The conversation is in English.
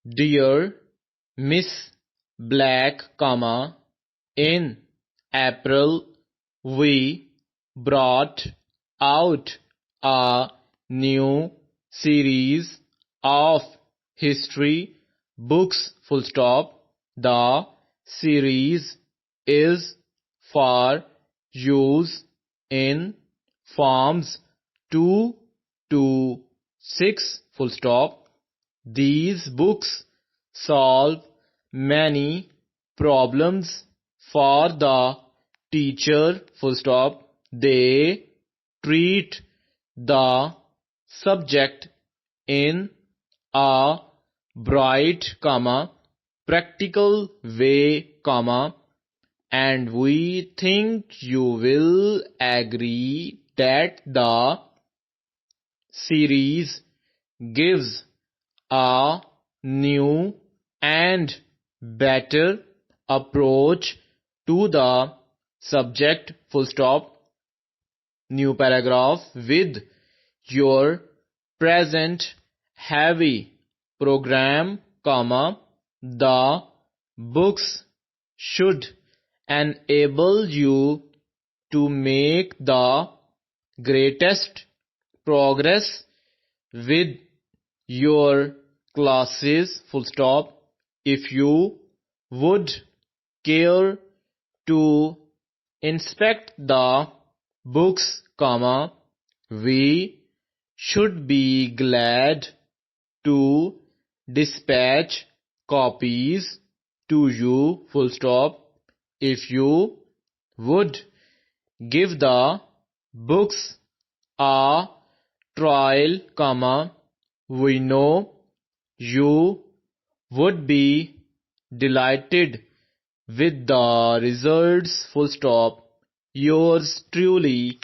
Dear Miss Black, in April we brought out a new series of history books. The series is for use in forms 2 to 6. These books solve many problems for the teacher. They treat the subject in a bright, practical way, and we think you will agree that the series gives a new and better approach to the subject. New paragraph. With your present heavy program, the books should enable you to make the greatest progress with your classes. If you would care to inspect the books, we should be glad to dispatch copies to you. If you would give the books a trial, we know you would be delighted with the results. Yours truly,